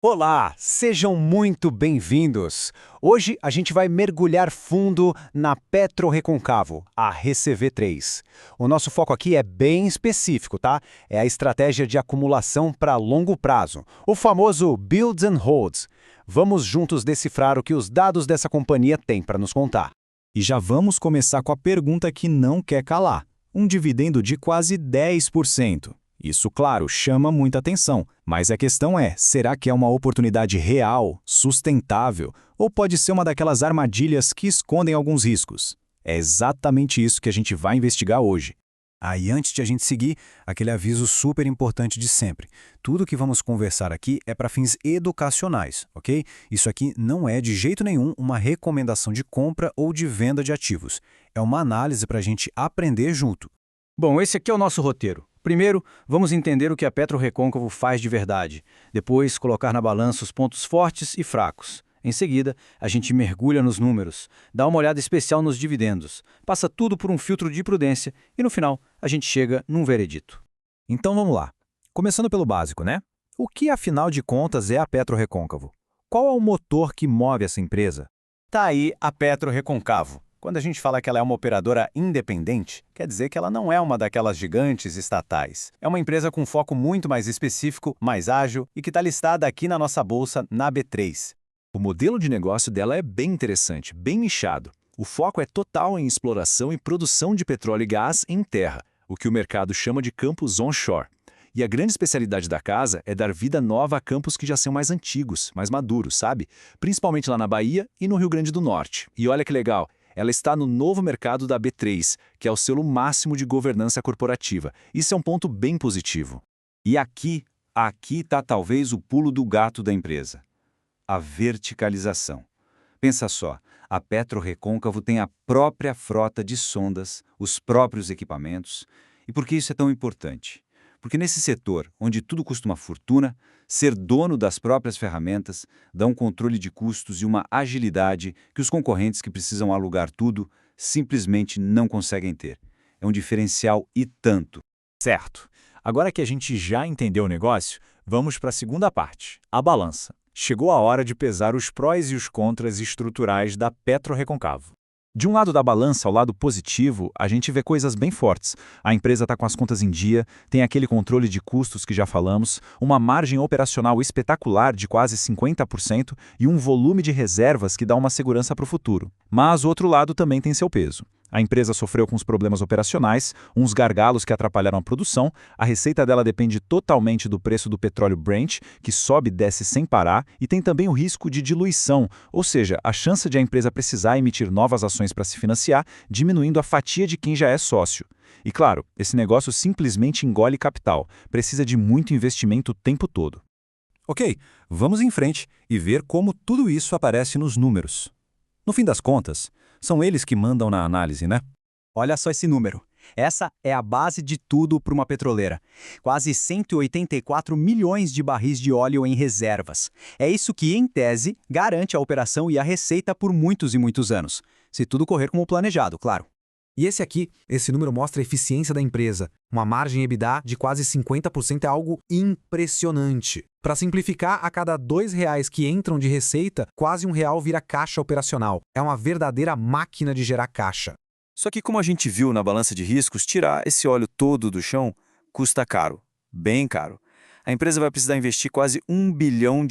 Olá, sejam muito bem-vindos! Hoje a gente vai mergulhar fundo na PetroReconcavo, a RCV3. O nosso foco aqui é bem específico, tá? É a estratégia de acumulação para longo prazo, o famoso Builds and Holds. Vamos juntos decifrar o que os dados dessa companhia têm para nos contar. E já vamos começar com a pergunta que não quer calar. Um dividendo de quase 10%. Isso, claro, chama muita atenção, mas a questão é, será que é uma oportunidade real, sustentável, ou pode ser uma daquelas armadilhas que escondem alguns riscos? É exatamente isso que a gente vai investigar hoje. Aí, antes de a gente seguir, aquele aviso super importante de sempre. Tudo que vamos conversar aqui é para fins educacionais, ok? Isso aqui não é de jeito nenhum uma recomendação de compra ou de venda de ativos. É uma análise para a gente aprender junto. Bom, esse aqui é o nosso roteiro. Primeiro, vamos entender o que a PetroRecôncavo faz de verdade. Depois, colocar na balança os pontos fortes e fracos. Em seguida, a gente mergulha nos números, dá uma olhada especial nos dividendos, passa tudo por um filtro de prudência e, no final, a gente chega num veredito. Então vamos lá. Começando pelo básico, né? O que, afinal de contas, é a PetroRecôncavo? Qual é o motor que move essa empresa? Tá aí a PetroReconcavo. Quando a gente fala que ela é uma operadora independente, quer dizer que ela não é uma daquelas gigantes estatais. É uma empresa com foco muito mais específico, mais ágil e que está listada aqui na nossa bolsa na B3. O modelo de negócio dela é bem interessante, bem nichado. O foco é total em exploração e produção de petróleo e gás em terra, o que o mercado chama de campos onshore. E a grande especialidade da casa é dar vida nova a campos que já são mais antigos, mais maduros, sabe? Principalmente lá na Bahia e no Rio Grande do Norte. E olha que legal, ela está no novo mercado da B3, que é o selo máximo de governança corporativa. Isso é um ponto bem positivo. E aqui está talvez o pulo do gato da empresa. A verticalização. Pensa só, a PetroRecôncavo tem a própria frota de sondas, os próprios equipamentos. E por que isso é tão importante? Porque nesse setor, onde tudo custa uma fortuna, ser dono das próprias ferramentas dá um controle de custos e uma agilidade que os concorrentes que precisam alugar tudo simplesmente não conseguem ter. É um diferencial e tanto. Certo. Agora que a gente já entendeu o negócio, vamos para a segunda parte, a balança. Chegou a hora de pesar os prós e os contras estruturais da PetroRecôncavo. De um lado da balança, ao lado positivo, a gente vê coisas bem fortes. A empresa está com as contas em dia, tem aquele controle de custos que já falamos, uma margem operacional espetacular de quase 50% e um volume de reservas que dá uma segurança para o futuro. Mas o outro lado também tem seu peso. A empresa sofreu com os problemas operacionais, uns gargalos que atrapalharam a produção, a receita dela depende totalmente do preço do petróleo Brent, que sobe e desce sem parar, e tem também o risco de diluição, ou seja, a chance de a empresa precisar emitir novas ações para se financiar, diminuindo a fatia de quem já é sócio. E claro, esse negócio simplesmente engole capital, precisa de muito investimento o tempo todo. Ok, vamos em frente e ver como tudo isso aparece nos números. No fim das contas, são eles que mandam na análise, né? Olha só esse número. Essa é a base de tudo para uma petroleira. Quase 184 milhões de barris de óleo em reservas. É isso que, em tese, garante a operação e a receita por muitos e muitos anos. Se tudo correr como planejado, claro. E esse número mostra a eficiência da empresa. Uma margem EBITDA de quase 50% é algo impressionante. Para simplificar, a cada R$ 2 que entram de receita, quase R$ 1 vira caixa operacional. É uma verdadeira máquina de gerar caixa. Só que como a gente viu na balança de riscos, tirar esse óleo todo do chão custa caro, bem caro. A empresa vai precisar investir quase US$ 1 bilhão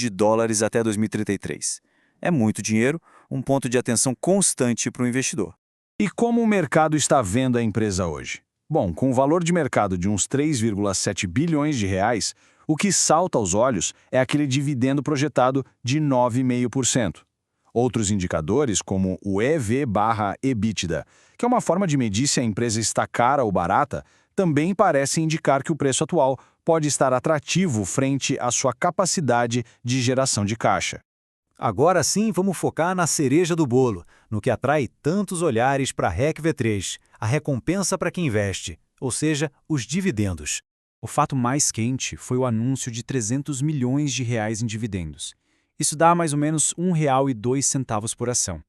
até 2033. É muito dinheiro, um ponto de atenção constante para o investidor. E como o mercado está vendo a empresa hoje? Bom, com o valor de mercado de uns 3,7 bilhões de reais, o que salta aos olhos é aquele dividendo projetado de 9,5%. Outros indicadores, como o EV/EBITDA, que é uma forma de medir se a empresa está cara ou barata, também parecem indicar que o preço atual pode estar atrativo frente à sua capacidade de geração de caixa. Agora sim, vamos focar na cereja do bolo, no que atrai tantos olhares para a REC V3, a recompensa para quem investe, ou seja, os dividendos. O fato mais quente foi o anúncio de 300 milhões de reais em dividendos. Isso dá mais ou menos R$ 1,02 por ação.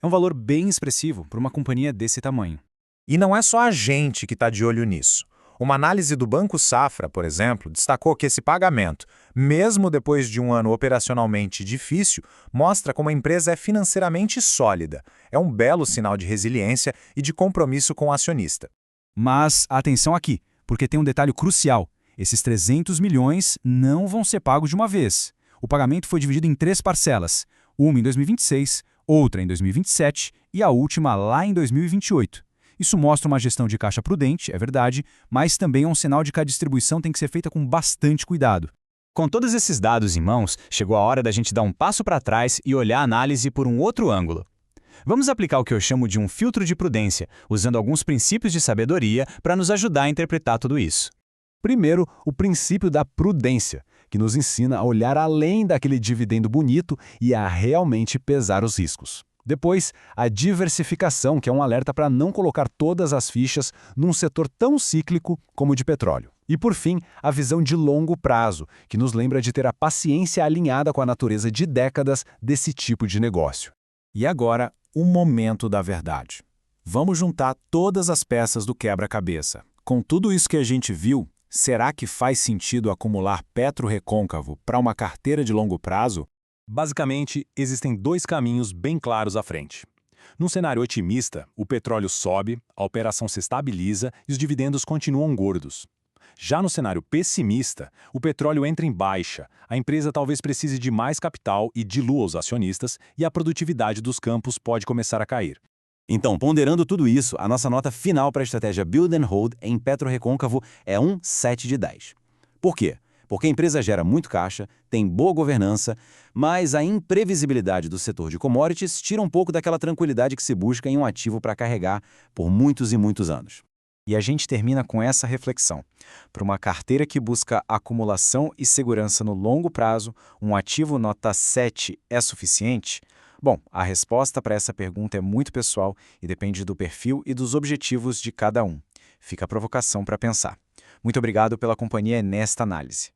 É um valor bem expressivo para uma companhia desse tamanho. E não é só a gente que está de olho nisso. Uma análise do Banco Safra, por exemplo, destacou que esse pagamento, mesmo depois de um ano operacionalmente difícil, mostra como a empresa é financeiramente sólida. É um belo sinal de resiliência e de compromisso com o acionista. Mas atenção aqui, porque tem um detalhe crucial. Esses 300 milhões não vão ser pagos de uma vez. O pagamento foi dividido em 3 parcelas, uma em 2026, outra em 2027 e a última lá em 2028. Isso mostra uma gestão de caixa prudente, é verdade, mas também é um sinal de que a distribuição tem que ser feita com bastante cuidado. Com todos esses dados em mãos, chegou a hora da gente dar um passo para trás e olhar a análise por um outro ângulo. Vamos aplicar o que eu chamo de um filtro de prudência, usando alguns princípios de sabedoria para nos ajudar a interpretar tudo isso. Primeiro, o princípio da prudência, que nos ensina a olhar além daquele dividendo bonito e a realmente pesar os riscos. Depois, a diversificação, que é um alerta para não colocar todas as fichas num setor tão cíclico como o de petróleo. E, por fim, a visão de longo prazo, que nos lembra de ter a paciência alinhada com a natureza de décadas desse tipo de negócio. E agora, o momento da verdade. Vamos juntar todas as peças do quebra-cabeça. Com tudo isso que a gente viu, será que faz sentido acumular PetroRecôncavo para uma carteira de longo prazo? Basicamente, existem 2 caminhos bem claros à frente. Num cenário otimista, o petróleo sobe, a operação se estabiliza e os dividendos continuam gordos. Já no cenário pessimista, o petróleo entra em baixa, a empresa talvez precise de mais capital e dilua os acionistas e a produtividade dos campos pode começar a cair. Então, ponderando tudo isso, a nossa nota final para a estratégia Build and Hold em PetroRecôncavo é um 7 de 10. Por quê? Porque a empresa gera muito caixa, tem boa governança, mas a imprevisibilidade do setor de commodities tira um pouco daquela tranquilidade que se busca em um ativo para carregar por muitos e muitos anos. E a gente termina com essa reflexão. Para uma carteira que busca acumulação e segurança no longo prazo, um ativo nota 7 é suficiente? Bom, a resposta para essa pergunta é muito pessoal e depende do perfil e dos objetivos de cada um. Fica a provocação para pensar. Muito obrigado pela companhia nesta análise.